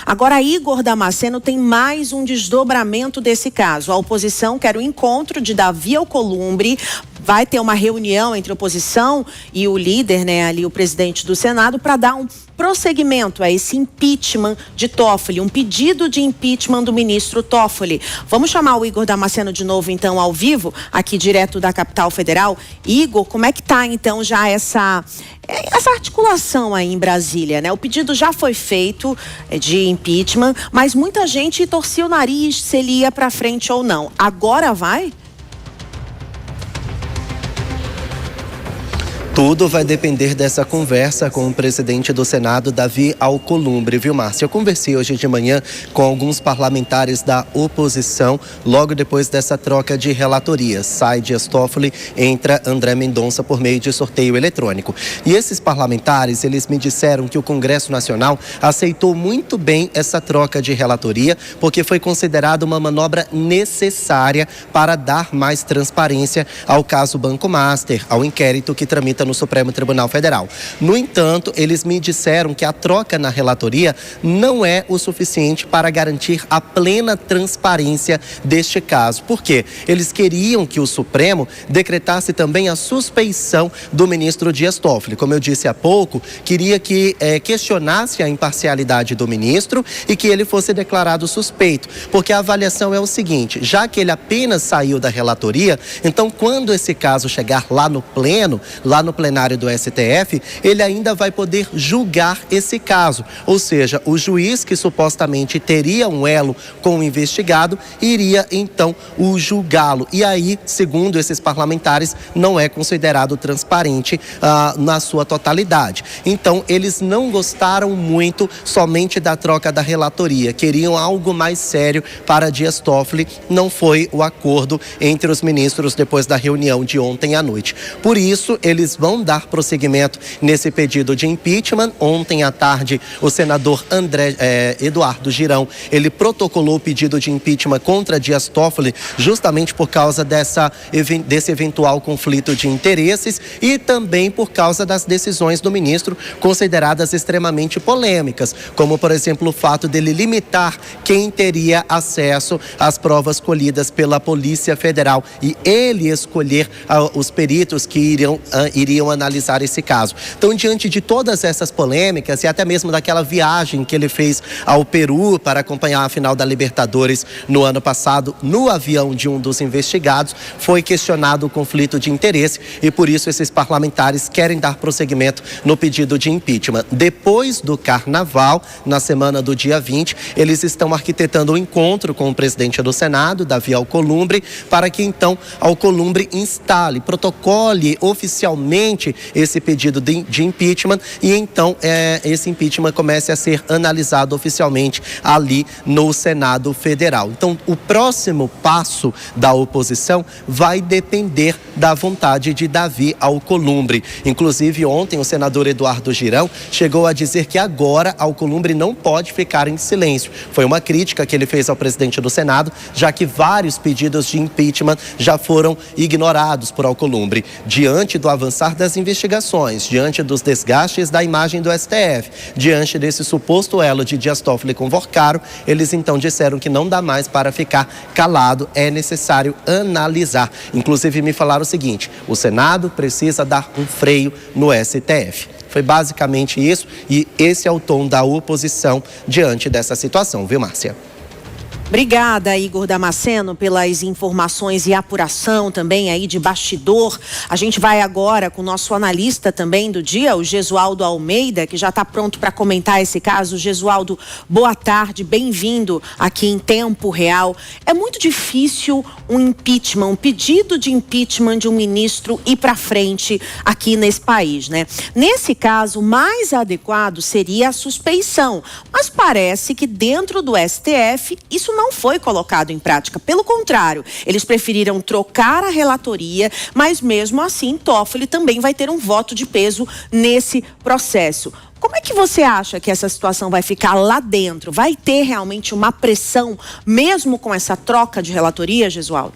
Agora, Igor Damasceno tem mais um desdobramento desse caso. A oposição quer o encontro de Davi Alcolumbre. Vai ter uma reunião entre a oposição e o líder, ali o presidente do Senado, para dar um prosseguimento a esse impeachment de Toffoli, um pedido de impeachment do ministro Toffoli. Vamos chamar o Igor Damasceno de novo, então, ao vivo, aqui direto da capital federal. Igor, como é que está, então, já essa articulação aí em Brasília, né? O pedido já foi feito de impeachment, mas muita gente torcia o nariz se ele ia para frente ou não. Agora vai? Tudo vai depender dessa conversa com o presidente do Senado, Davi Alcolumbre, viu, Márcia? Eu conversei hoje de manhã com alguns parlamentares da oposição, logo depois dessa troca de relatorias. Sai Dias Toffoli, entra André Mendonça por meio de sorteio eletrônico. E esses parlamentares, eles me disseram que o Congresso Nacional aceitou muito bem essa troca de relatoria, porque foi considerada uma manobra necessária para dar mais transparência ao caso Banco Master, ao inquérito que tramita no Supremo Tribunal Federal. No entanto, eles me disseram que a troca na relatoria não é o suficiente para garantir a plena transparência deste caso. Por quê? Eles queriam que o Supremo decretasse também a suspeição do ministro Dias Toffoli. Como eu disse há pouco, queria que questionasse a imparcialidade do ministro e que ele fosse declarado suspeito. Porque a avaliação é o seguinte: já que ele apenas saiu da relatoria, então quando esse caso chegar lá no plenário do STF, ele ainda vai poder julgar esse caso. Ou seja, o juiz que supostamente teria um elo com o investigado iria então o julgá-lo. E aí, segundo esses parlamentares, não é considerado transparente na sua totalidade. Então, eles não gostaram muito somente da troca da relatoria. Queriam algo mais sério para Dias Toffoli. Não foi o acordo entre os ministros depois da reunião de ontem à noite. Por isso, eles vão dar prosseguimento nesse pedido de impeachment. Ontem à tarde, o senador Eduardo Girão, ele protocolou o pedido de impeachment contra Dias Toffoli justamente por causa desse eventual conflito de interesses e também por causa das decisões do ministro consideradas extremamente polêmicas, como, por exemplo, o fato dele limitar quem teria acesso às provas colhidas pela Polícia Federal e ele escolher os peritos que iriam analisar esse caso. Então, diante de todas essas polêmicas e até mesmo daquela viagem que ele fez ao Peru para acompanhar a final da Libertadores no ano passado, no avião de um dos investigados, foi questionado o conflito de interesse e por isso esses parlamentares querem dar prosseguimento no pedido de impeachment. Depois do Carnaval, na semana do dia 20, eles estão arquitetando um encontro com o presidente do Senado, Davi Alcolumbre, para que então Alcolumbre instale, protocole oficialmente esse pedido de impeachment e então esse impeachment comece a ser analisado oficialmente ali no Senado Federal. Então, o próximo passo da oposição vai depender da vontade de Davi Alcolumbre. Inclusive, ontem o senador Eduardo Girão chegou a dizer que agora Alcolumbre não pode ficar em silêncio. Foi uma crítica que ele fez ao presidente do Senado, já que vários pedidos de impeachment já foram ignorados por Alcolumbre. Diante do avançar das investigações, diante dos desgastes da imagem do STF, diante desse suposto elo de Dias Toffoli com Vorcaro, eles então disseram que não dá mais para ficar calado, é necessário analisar. Inclusive me falaram o seguinte: o Senado precisa dar um freio no STF. Foi basicamente isso e esse é o tom da oposição diante dessa situação, viu, Márcia? Obrigada, Igor Damasceno, pelas informações e apuração também aí de bastidor. A gente vai agora com o nosso analista também do dia, o Gesualdo Almeida, que já está pronto para comentar esse caso. Gesualdo, boa tarde, bem-vindo aqui em Tempo Real. É muito difícil um impeachment, um pedido de impeachment de um ministro ir para frente aqui nesse país, né? Nesse caso, mais adequado seria a suspeição, mas parece que dentro do STF isso não foi colocado em prática. Pelo contrário, eles preferiram trocar a relatoria, mas mesmo assim, Toffoli também vai ter um voto de peso nesse processo. Como é que você acha que essa situação vai ficar lá dentro? Vai ter realmente uma pressão, mesmo com essa troca de relatoria, Gesualdo?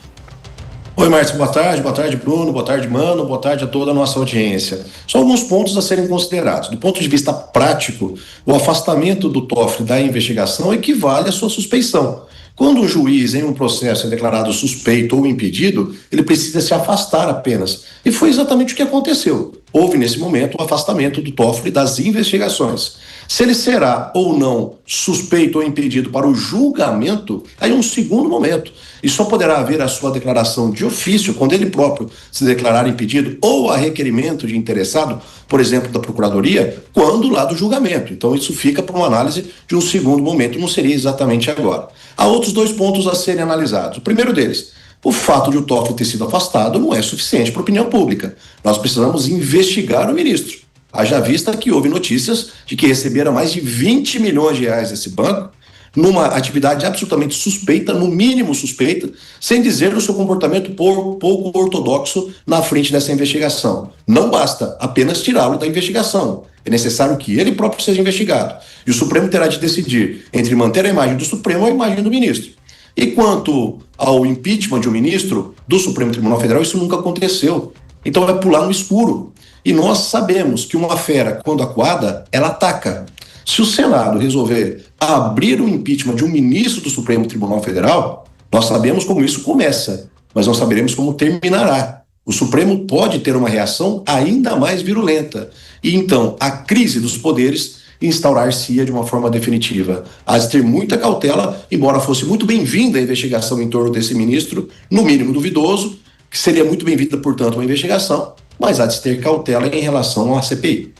Oi, Márcio, boa tarde, Bruno, boa tarde, Mano, boa tarde a toda a nossa audiência. São alguns pontos a serem considerados. Do ponto de vista prático, o afastamento do Toffoli da investigação equivale à sua suspeição. Quando o juiz, em um processo, é declarado suspeito ou impedido, ele precisa se afastar apenas. E foi exatamente o que aconteceu. Houve, nesse momento, o afastamento do Toffoli das investigações. Se ele será ou não suspeito ou impedido para o julgamento, aí é um segundo momento. E só poderá haver a sua declaração de ofício, quando ele próprio se declarar impedido, ou a requerimento de interessado, por exemplo, da Procuradoria, quando lá do julgamento. Então isso fica para uma análise de um segundo momento, não seria exatamente agora. Há outros dois pontos a serem analisados. O primeiro deles, o fato de o Toffoli ter sido afastado não é suficiente para a opinião pública. Nós precisamos investigar o ministro. Haja vista que houve notícias de que recebera mais de 20 milhões de reais desse banco, numa atividade absolutamente suspeita, no mínimo suspeita, sem dizer o seu comportamento pouco ortodoxo na frente dessa investigação. Não basta apenas tirá-lo da investigação. É necessário que ele próprio seja investigado. E o Supremo terá de decidir entre manter a imagem do Supremo ou a imagem do ministro. E quanto ao impeachment de um ministro do Supremo Tribunal Federal, isso nunca aconteceu. Então vai pular no escuro. E nós sabemos que uma fera, quando acuada, ela ataca. Se o Senado resolver abrir o impeachment de um ministro do Supremo Tribunal Federal, nós sabemos como isso começa, mas não saberemos como terminará. O Supremo pode ter uma reação ainda mais virulenta. E então a crise dos poderes instaurar-se-ia de uma forma definitiva. Há de ter muita cautela, embora fosse muito bem-vinda a investigação em torno desse ministro, no mínimo duvidoso, que seria muito bem-vinda, portanto, uma investigação, mas há de ter cautela em relação à CPI.